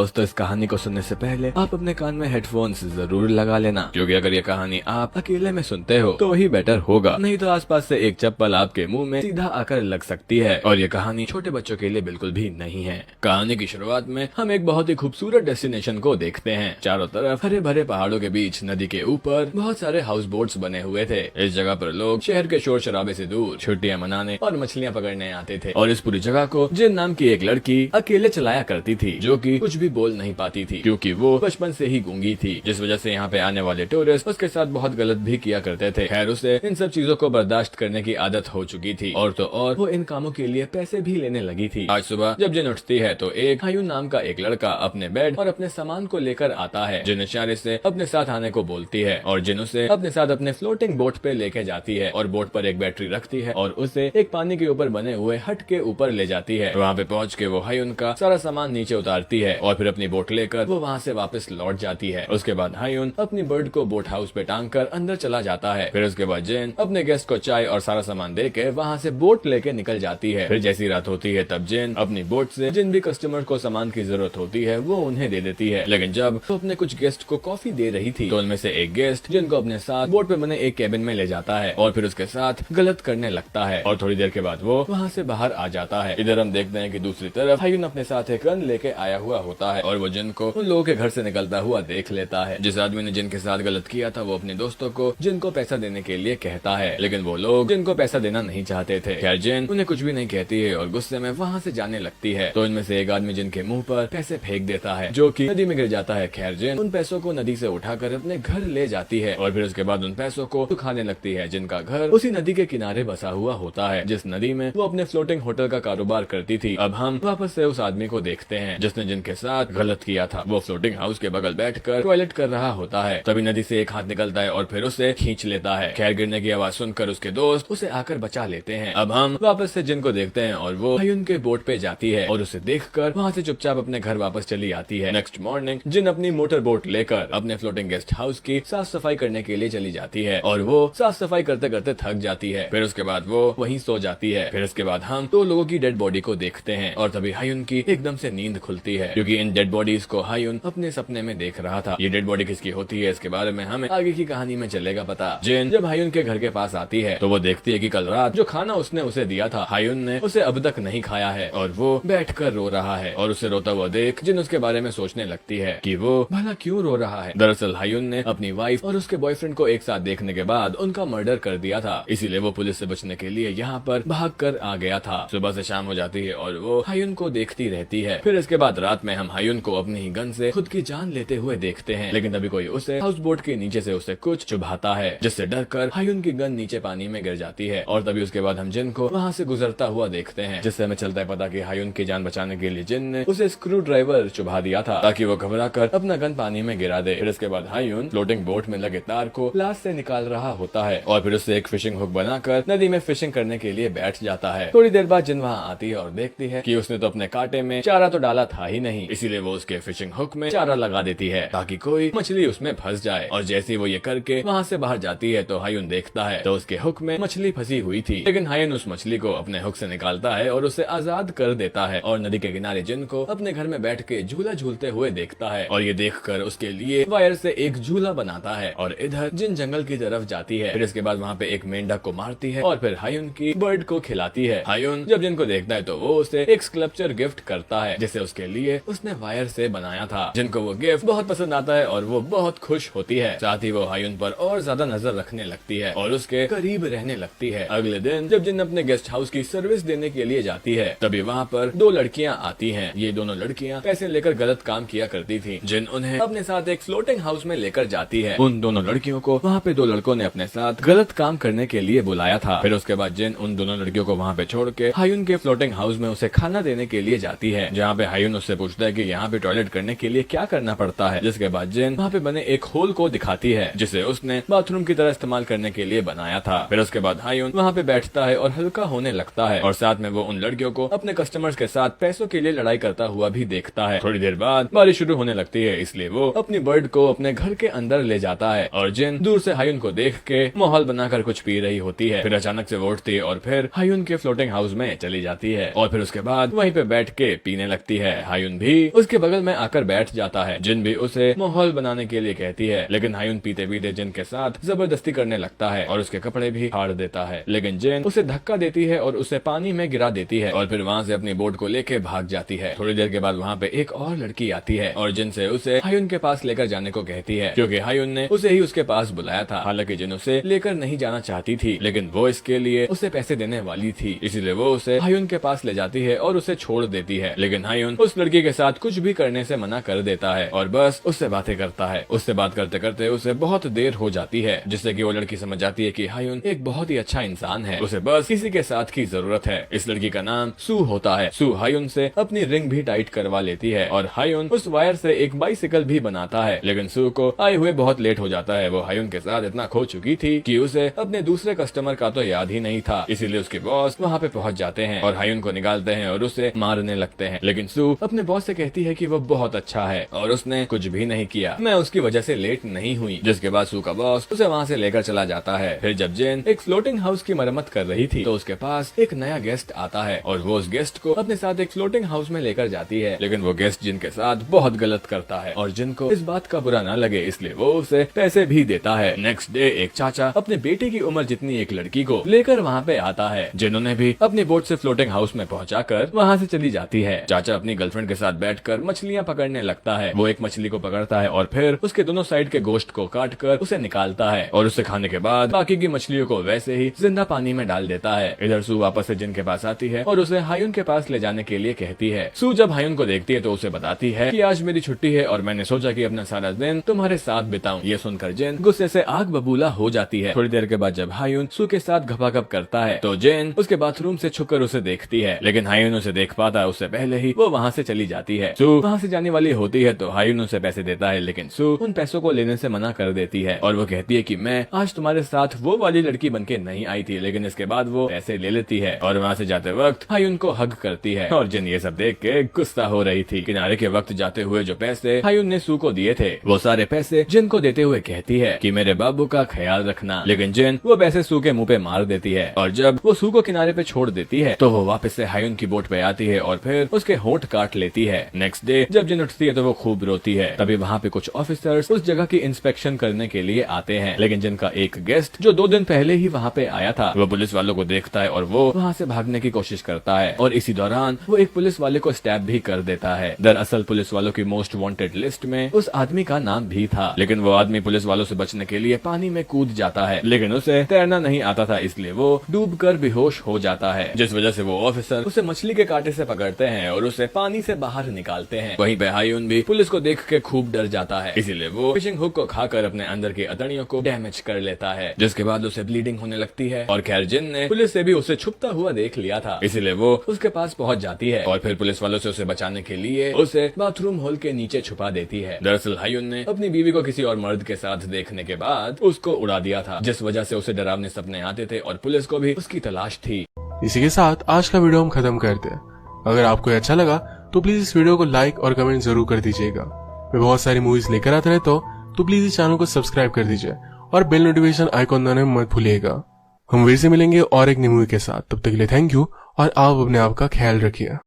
दोस्तों, इस कहानी को सुनने से पहले आप अपने कान में हेडफोन्स जरूर लगा लेना, क्योंकि अगर ये कहानी आप अकेले में सुनते हो तो ही बेटर होगा, नहीं तो आसपास से एक चप्पल आपके मुंह में सीधा आकर लग सकती है। और ये कहानी छोटे बच्चों के लिए बिल्कुल भी नहीं है। कहानी की शुरुआत में हम एक बहुत ही खूबसूरत डेस्टिनेशन को देखते हैं। चारों तरफ हरे भरे पहाड़ों के बीच नदी के ऊपर बहुत सारे हाउस बोट्स बने हुए थे। इस जगह पर लोग शहर के शोर शराबे से दूर छुट्टियां मनाने और मछलियां पकड़ने आते थे। और इस पूरी जगह को जिन नाम की एक लड़की अकेले चलाया करती थी, जो कि कुछ भी बोल नहीं पाती थी, क्योंकि वो बचपन से ही गूंगी थी, जिस वजह से यहाँ पे आने वाले टूरिस्ट उसके साथ बहुत गलत भी किया करते थे। खैर, उसे इन सब चीजों को बर्दाश्त करने की आदत हो चुकी थी, और तो और वो इन कामों के लिए पैसे भी लेने लगी थी। आज सुबह जब जिन उठती है तो एक हायून नाम का एक लड़का अपने बेड और अपने सामान को लेकर आता है। जिन इशारे से अपने साथ आने को बोलती है, और जिन उसे अपने साथ अपने फ्लोटिंग बोट पे लेके जाती है, और बोट पर एक बैटरी रखती है और उसे एक पानी के ऊपर बने हुए हट के ऊपर ले जाती है। वहाँ पे पहुँच के वो हायून का सारा सामान नीचे उतारती है और फिर अपनी बोट लेकर वो वहाँ से वापस लौट जाती है। उसके बाद हायून अपनी बर्ड को बोट हाउस पे टांग कर अंदर चला जाता है। फिर उसके बाद जेन अपने गेस्ट को चाय और सारा सामान देके वहाँ से बोट लेके निकल जाती है। फिर जैसी रात होती है तब जेन अपनी बोट से जिन भी कस्टमर को सामान की जरूरत होती है वो उन्हें दे देती है। लेकिन जब वो अपने कुछ गेस्ट को कॉफी दे रही थी तो उनमें से एक गेस्ट जिनको अपने साथ बोट पे बने एक केबिन में ले जाता है और फिर उसके साथ गलत करने लगता है, और थोड़ी देर के बाद वो वहाँ से बाहर आ जाता है। इधर हम देखते हैं कि दूसरी तरफ हायून अपने साथ एक गन लेके आया हुआ होता है और वो जिन को उन लोगों के घर से निकलता हुआ देख लेता है। जिस आदमी ने जिनके साथ गलत किया था वो अपने दोस्तों को जिनको पैसा देने के लिए कहता है, लेकिन वो लोग जिनको पैसा देना नहीं चाहते थे। खैर, जिन उन्हें कुछ भी नहीं कहती है और गुस्से में वहाँ से जाने लगती है। तो इनमें से एक आदमी जिनके मुंह पर पैसे फेंक देता है, जो कि नदी में गिर जाता है। खैर, जिन उन पैसों को नदी से उठाकर अपने घर ले जाती है और फिर उसके बाद उन पैसों को सुखाने लगती है, जिनका घर उसी नदी के किनारे बसा हुआ होता है, जिस नदी में वो अपने फ्लोटिंग होटल का कारोबार करती थी। अब हम वापस से उस आदमी को देखते हैं जिसने जिनके साथ गलत किया था। वो फ्लोटिंग हाउस के बगल बैठकर टॉयलेट कर रहा होता है। तभी नदी से एक हाथ निकलता है और फिर उसे खींच लेता है। खैर, गिरने की आवाज सुनकर उसके दोस्त उसे आकर बचा लेते हैं। अब हम वापस से जिन को देखते हैं और वो हायून के बोट पे जाती है और उसे देखकर वहाँ से चुपचाप अपने घर वापस चली आती है। नेक्स्ट मॉर्निंग जिन अपनी मोटर बोट लेकर अपने फ्लोटिंग गेस्ट हाउस की साफ सफाई करने के लिए चली जाती है और वो साफ सफाई करते करते थक जाती है। फिर उसके बाद वो वहीं सो जाती है। फिर उसके बाद हम दो लोगों की डेड बॉडी को देखते हैं और तभी हायून की एकदम से नींद खुलती है, क्योंकि इन डेड बॉडीज को हायून अपने सपने में देख रहा था। ये डेड बॉडी किसकी होती है इसके बारे में हमें आगे की कहानी में चलेगा पता। जेन जब हायून के घर के पास आती है तो वो देखती है कि कल रात जो खाना उसने उसे दिया था हायून ने उसे अब तक नहीं खाया है, और वो बैठकर रो रहा है। और उसे रोता हुआ देख जिन उसके बारे में सोचने लगती है कि वो भला क्यों रो रहा है। दरअसल हायून ने अपनी वाइफ और उसके बॉयफ्रेंड को एक साथ देखने के बाद उनका मर्डर कर दिया था, इसीलिए वो पुलिस से बचने के लिए यहाँ पर भाग कर आ गया था। सुबह से शाम हो जाती है और वो हायून को देखती रहती है। फिर इसके बाद रात में हम हायून को अपनी ही गन से खुद की जान लेते हुए देखते हैं, लेकिन तभी कोई उसे हाउस बोट के नीचे से उसे कुछ चुभाता है, जिससे डरकर हायून की गन नीचे पानी में गिर जाती है। और तभी उसके बाद हम जिन को वहाँ से गुजरता हुआ देखते हैं, जिससे हमें चलता है पता कि हायून की जान बचाने के लिए जिन ने उसे स्क्रू ड्राइवर चुभा दिया था ताकि वो घबराकर अपना गन पानी में गिरा दे। फिर इसके बाद हायून फ्लोटिंग बोट में लगे तार को लाश से निकाल रहा होता है और फिर उससे एक फिशिंग हुक बनाकर नदी में फिशिंग करने के लिए बैठ जाता है। थोड़ी देर बाद जिन वहाँ आती है और देखती है कि उसने तो अपने कांटे में चारा तो डाला था ही नहीं, इसीलिए वो उसके फिशिंग हुक में चारा लगा देती है ताकि कोई मछली उसमें फंस जाए। और जैसे ही वो ये करके वहाँ से बाहर जाती है तो हायून देखता है तो उसके हुक में मछली फंसी हुई थी, लेकिन हायून उस मछली को अपने हुक से निकालता है और उसे आजाद कर देता है और नदी के किनारे जिन को अपने घर में बैठ के झूला झूलते हुए देखता है और ये देखकर उसके लिए वायर से एक झूला बनाता है और इधर जिन जंगल की तरफ जाती है। फिर इसके बाद वहाँ पे एक मेंढक को मारती है और फिर हायून की बर्ड को खिलाती है। हायून जब जिन को देखता है तो वो उसे एक स्कल्पचर गिफ्ट करता है जिसे उसके लिए उसने वायर से बनाया था। जिनको वो गिफ्ट बहुत पसंद आता है और वो बहुत खुश होती है। साथ ही वो हायून पर और ज्यादा नजर रखने लगती है और उसके करीब रहने लगती है। अगले दिन जब जिन अपने गेस्ट हाउस की सर्विस देने के लिए जाती है तभी वहाँ पर दो लड़कियाँ आती हैं। ये दोनों लड़कियाँ पैसे लेकर गलत काम किया करती थी। जिन उन्हें अपने साथ एक फ्लोटिंग हाउस में लेकर जाती है। उन दोनों लड़कियों को वहाँ पे दो लड़कों ने अपने साथ गलत काम करने के लिए बुलाया था। फिर उसके बाद जिन उन दोनों लड़कियों को वहाँ पे छोड़ के हायून के फ्लोटिंग हाउस में उसे खाना देने के लिए जाती है, जहाँ पे हायून उससे पूछता है कि यहाँ पे टॉयलेट करने के लिए क्या करना पड़ता है। जिसके बाद जिन वहाँ पे बने एक होल को दिखाती है जिसे उसने बाथरूम की तरह इस्तेमाल करने के लिए बनाया था। फिर उसके बाद हायून वहाँ पे बैठता है और हल्का होने लगता है और साथ में वो उन लड़कियों को अपने कस्टमर्स के साथ पैसों के लिए लड़ाई करता हुआ भी देखता है। थोड़ी देर बाद बारिश शुरू होने लगती है, इसलिए वो अपनी बर्ड को अपने घर के अंदर ले जाता है और जिन दूर से हायून को देख के माहौल बनाकर कुछ पी रही होती है। फिर अचानक से वो उठती है और फिर हायून के फ्लोटिंग हाउस में चली जाती है और फिर उसके बाद वहीं पे बैठ के पीने लगती है। हायून भी उसके बगल में आकर बैठ जाता है। जिन भी उसे माहौल बनाने के लिए कहती है, लेकिन हायुन पीते पीते जिन के साथ जबरदस्ती करने लगता है और उसके कपड़े भी फाड़ देता है। लेकिन जिन उसे धक्का देती है और उसे पानी में गिरा देती है और फिर वहाँ से अपनी बोट को लेके भाग जाती है। थोड़ी देर के बाद वहाँ पे एक और लड़की आती है और जिन से उसे हायुन के पास लेकर जाने को कहती है, क्योंकि हायुन ने उसे ही उसके पास बुलाया था। हालांकि जिन उसे लेकर नहीं जाना चाहती थी, लेकिन वो इसके लिए उसे पैसे देने वाली थी, इसीलिए वो उसे हायुन के पास ले जाती है और उसे छोड़ देती है। लेकिन हायुन उस लड़की के साथ कुछ भी करने से मना कर देता है और बस उससे बातें करता है। उससे बात करते करते उसे बहुत देर हो जाती है, जिससे कि वो लड़की समझ जाती है कि हायुन एक बहुत ही अच्छा इंसान है, उसे बस किसी के साथ की जरूरत है। इस लड़की का नाम सू होता है। सू हायुन से अपनी रिंग भी टाइट करवा लेती है और हायुन उस वायर से एक बाइसिकल भी बनाता है। लेकिन सू को आए हुए बहुत लेट हो जाता है। वो हायुन के साथ इतना खो चुकी थी कि उसे अपने दूसरे कस्टमर का तो याद ही नहीं था, इसीलिए उसके बॉस वहाँ पे पहुँच जाते हैं और हायुन को निकालते हैं और उसे मारने लगते हैं। लेकिन सू अपने बॉस से कहती है कि वो बहुत अच्छा है और उसने कुछ भी नहीं किया, मैं उसकी वजह से लेट नहीं हुई। जिसके बाद सू का बॉस उसे वहाँ से लेकर चला जाता है। फिर जब जेन एक फ्लोटिंग हाउस की मरम्मत कर रही थी तो उसके पास एक नया गेस्ट आता है और वो उस गेस्ट को अपने साथ एक फ्लोटिंग हाउस में लेकर जाती है। लेकिन वो गेस्ट जिन के साथ बहुत गलत करता है और जिन को इस बात का बुरा ना लगे इसलिए वो उसे पैसे भी देता है। नेक्स्ट डे एक चाचा अपने बेटे की उम्र जितनी एक लड़की को लेकर वहाँ पे आता है, जिन्होंने भी अपनी बोट से फ्लोटिंग हाउस में पहुँचाकर वहाँ से चली जाती है। चाचा अपनी गर्लफ्रेंड के साथ बैठकर मछलियाँ पकड़ने लगता है। वो एक मछली को पकड़ता है और फिर उसके दोनों साइड के गोश्त को काट कर उसे निकालता है और उसे खाने के बाद बाकी की मछलियों को वैसे ही जिंदा पानी में डाल देता है। इधर सू वापस से जिन के पास आती है और उसे हायुन के पास ले जाने के लिए कहती है। सू जब हायुन को देखती है तो उसे बताती है कि आज मेरी छुट्टी है और मैंने सोचा कि अपना सारा दिन तुम्हारे साथ बिताऊं। ये सुनकर जिन गुस्से से आग बबूला हो जाती है। थोड़ी देर के बाद जब हायुन सू के साथ घपाघप करता है तो जिन उसके बाथरूम से छुपकर उसे देखती है, लेकिन हायुन उसे देख पाता है उससे पहले ही वो वहाँ से चली जाती है। सू वहाँ से जाने वाली होती है तो हायुन उसे पैसे देता है, लेकिन सू उन पैसों को लेने से मना कर देती है और वो कहती है कि मैं आज तुम्हारे साथ वो वाली लड़की बनके नहीं आई थी। लेकिन इसके बाद वो पैसे ले लेती है और वहाँ से जाते वक्त हायुन को हग करती है और जिन ये सब देख के गुस्सा हो रही थी। किनारे के वक्त जाते हुए जो पैसे हायुन ने सू को दिए थे वो सारे पैसे जिन को देते हुए कहती है कि मेरे बाबू का ख्याल रखना। लेकिन जिन वो पैसे सू के मुंह पे मार देती है और जब वो सू को किनारे पे छोड़ देती है तो वो वापस से हायुन की बोट पे आती है और फिर उसके होंठ काट लेती है। नेक्स्ट डे जब जिन उठती है तो वो खूब रोती है। तभी वहाँ पे कुछ ऑफिसर्स उस जगह की इंस्पेक्शन करने के लिए आते हैं, लेकिन जिनका एक गेस्ट जो 2 दिन पहले ही वहाँ पे आया था वो पुलिस वालों को देखता है और वो वहाँ से भागने की कोशिश करता है और इसी दौरान वो एक पुलिस वाले को स्टैब भी कर देता है। दरअसल पुलिस वालों की मोस्ट वांटेड लिस्ट में उस आदमी का नाम भी था, लेकिन वो आदमी पुलिस वालों से बचने के लिए पानी में कूद जाता है, लेकिन उसे तैरना नहीं आता था इसलिए वो डूबकर बेहोश हो जाता है, जिस वजह से वो ऑफिसर उसे मछली के कांटे से पकड़ते हैं और उसे पानी से बाहर निकालते हैं। वहीं पे हायुन भी पुलिस को देख के खूब डर जाता है, इसीलिए वो फिशिंग हुक को खाकर अपने अंदर की अतड़ियों को डैमेज कर लेता है, जिसके बाद उसे ब्लीडिंग होने लगती है। और खैर जिन ने पुलिस से भी उसे छुपता हुआ देख लिया था, इसीलिए वो उसके पास पहुंच जाती है और फिर पुलिस वालों से उसे बचाने के लिए उसे बाथरूम होल के नीचे छुपा देती है। दरअसल हायुन ने अपनी बीवी को किसी और मर्द के साथ देखने के बाद उसको उड़ा दिया था, जिस वजह से उसे डरावने सपने आते थे और पुलिस को भी उसकी तलाश थी। इसी के साथ आज का वीडियो हम खत्म करते हैं। अगर आपको अच्छा लगा तो प्लीज इस वीडियो को लाइक और कमेंट जरूर कर दीजिएगा। मैं बहुत सारी मूवीज लेकर आता रहता हूँ तो प्लीज इस चैनल को सब्सक्राइब कर दीजिए और बेल नोटिफिकेशन आइकॉन दबाना मत भूलिएगा। हम फिर से मिलेंगे और एक नई मूवी के साथ, तब तक के लिए थैंक यू और आप अपने आप का ख्याल रखिए।